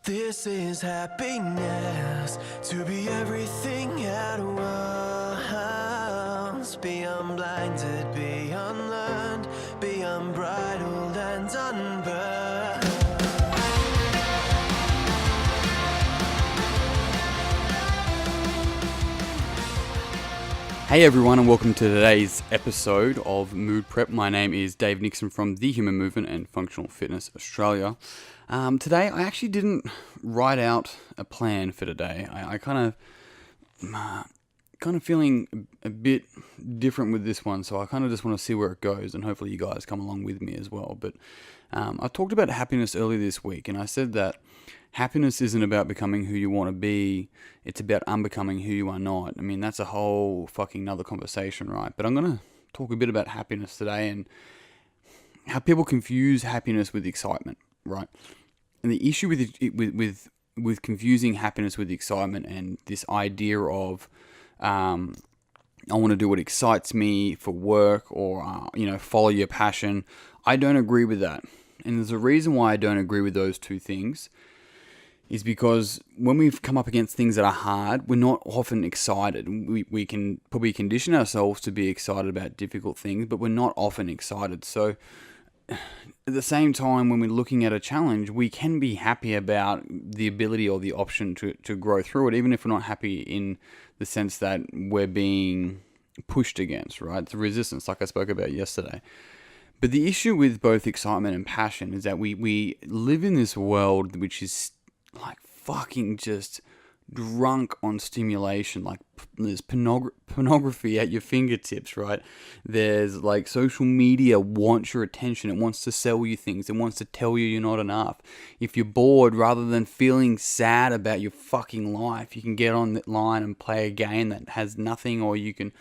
This is happiness, to be everything at once. Be unblinded, be unlearned, be unbridled and unburned. Hey everyone, and welcome to today's episode of Mood Prep. My name is Dave Nixon from The Human Movement and Functional Fitness Australia. Today, I actually didn't write out a plan for today. I kind of feeling a bit different with this one, so I kind of just want to see where it goes, and hopefully you guys come along with me as well. But I talked about happiness earlier this week, and I said that happiness isn't about becoming who you want to be, it's about unbecoming who you are not. I mean, that's a whole fucking nother conversation, right? But I'm going to talk a bit about happiness today and how people confuse happiness with excitement, right? And the issue with confusing happiness with excitement and this idea of I want to do what excites me for work or follow your passion. I don't agree with that. And there's a reason why I don't agree with those two things. Is because when we've come up against things that are hard, we're not often excited. We can probably condition ourselves to be excited about difficult things, but we're not often excited. So at the same time, when we're looking at a challenge, we can be happy about the ability or the option to grow through it, even if we're not happy in the sense that we're being pushed against, right? It's a resistance, like I spoke about yesterday. But the issue with both excitement and passion is that we live in this world which is like fucking just drunk on stimulation. Like there's pornography at your fingertips, right? There's like social media wants your attention. It wants to sell you things. It wants to tell you you're not enough. If you're bored, rather than feeling sad about your fucking life, you can get online and play a game that has nothing, or you can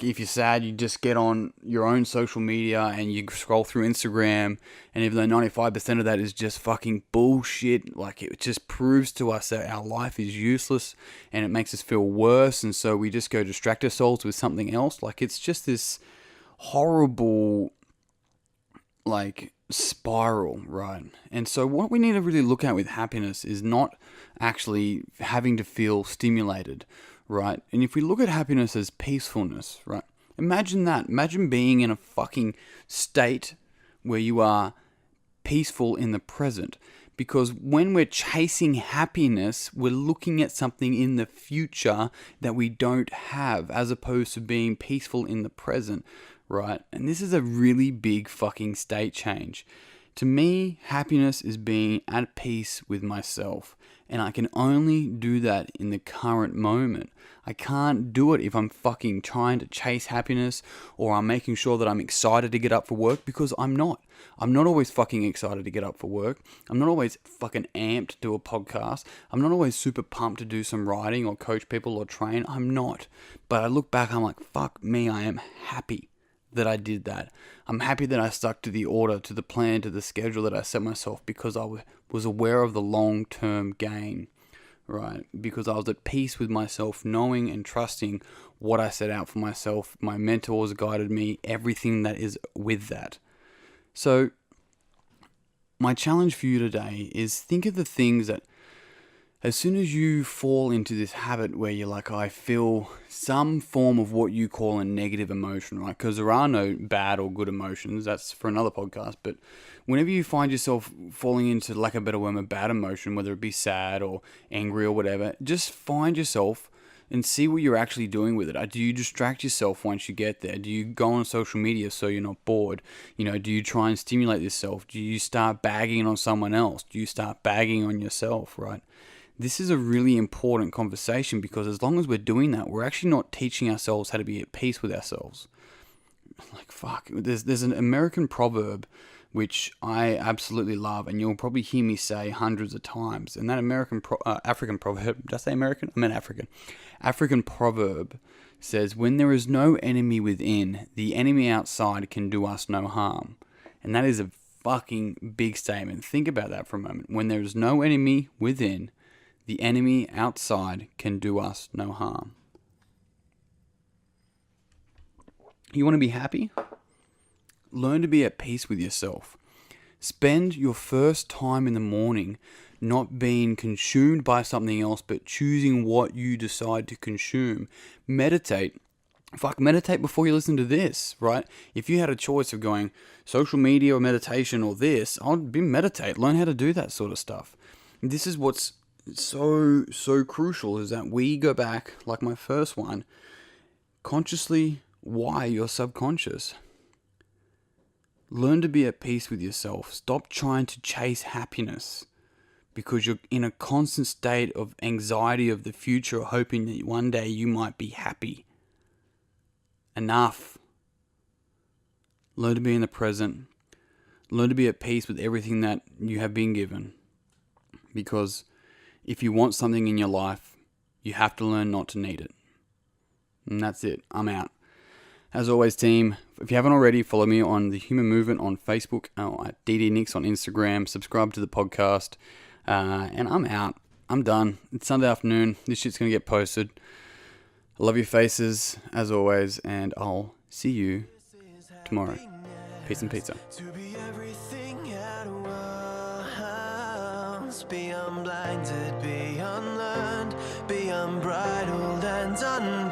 if you're sad, you just get on your own social media and you scroll through Instagram, and even though 95% of that is just fucking bullshit, like it just proves to us that our life is useless and it makes us feel worse, and so we just go distract ourselves with something else. Like it's just this horrible like spiral, right? And so what we need to really look at with happiness is not actually having to feel stimulated, right? And if we look at happiness as peacefulness, right? Imagine that. Imagine being in a fucking state where you are peaceful in the present. Because when we're chasing happiness, we're looking at something in the future that we don't have, as opposed to being peaceful in the present, right? And this is a really big fucking state change. To me, happiness is being at peace with myself. And I can only do that in the current moment. I can't do it if I'm fucking trying to chase happiness, or I'm making sure that I'm excited to get up for work, because I'm not. I'm not always fucking excited to get up for work. I'm not always fucking amped to do a podcast. I'm not always super pumped to do some writing or coach people or train. I'm not. But I look back, I'm like, fuck me, I am happy that I did that. I'm happy that I stuck to the order, to the plan, to the schedule that I set myself, because I was aware of the long-term gain, right? Because I was at peace with myself, knowing and trusting what I set out for myself. My mentors guided me, everything that is with that. So my challenge for you today is think of the things that, as soon as you fall into this habit where you're like, I feel some form of what you call a negative emotion, right? Because there are no bad or good emotions. That's for another podcast. But whenever you find yourself falling into, like a better word, a bad emotion, whether it be sad or angry or whatever, just find yourself and see what you're actually doing with it. Do you distract yourself once you get there? Do you go on social media so you're not bored? Do you try and stimulate yourself? Do you start bagging on someone else? Do you start bagging on yourself, right? This is a really important conversation, because as long as we're doing that, we're actually not teaching ourselves how to be at peace with ourselves. Like, fuck. There's an American proverb which I absolutely love, and you'll probably hear me say hundreds of times. And that African proverb, did I say American? I meant African. African proverb says, when there is no enemy within, the enemy outside can do us no harm. And that is a fucking big statement. Think about that for a moment. When there is no enemy within, the enemy outside can do us no harm. You want to be happy? Learn to be at peace with yourself. Spend your first time in the morning not being consumed by something else, but choosing what you decide to consume. Meditate. Meditate before you listen to this, right? If you had a choice of going social media or meditation or this, I'd be meditate. Learn how to do that sort of stuff. This is what's so crucial, is that we go back, like my first one, consciously wire your subconscious. Learn to be at peace with yourself. Stop trying to chase happiness because you're in a constant state of anxiety of the future, hoping that one day you might be happy. Enough. Learn to be in the present. Learn to be at peace with everything that you have been given. Because if you want something in your life, you have to learn not to need it. And that's it. I'm out. As always, team, if you haven't already, follow me on The Human Movement on Facebook, at DDNix on Instagram, subscribe to the podcast, and I'm out. I'm done. It's Sunday afternoon. This shit's going to get posted. I love your faces, as always, and I'll see you tomorrow. Peace and pizza. To be everything at once, be unblinded, be unlearned, be unbridled and unbound.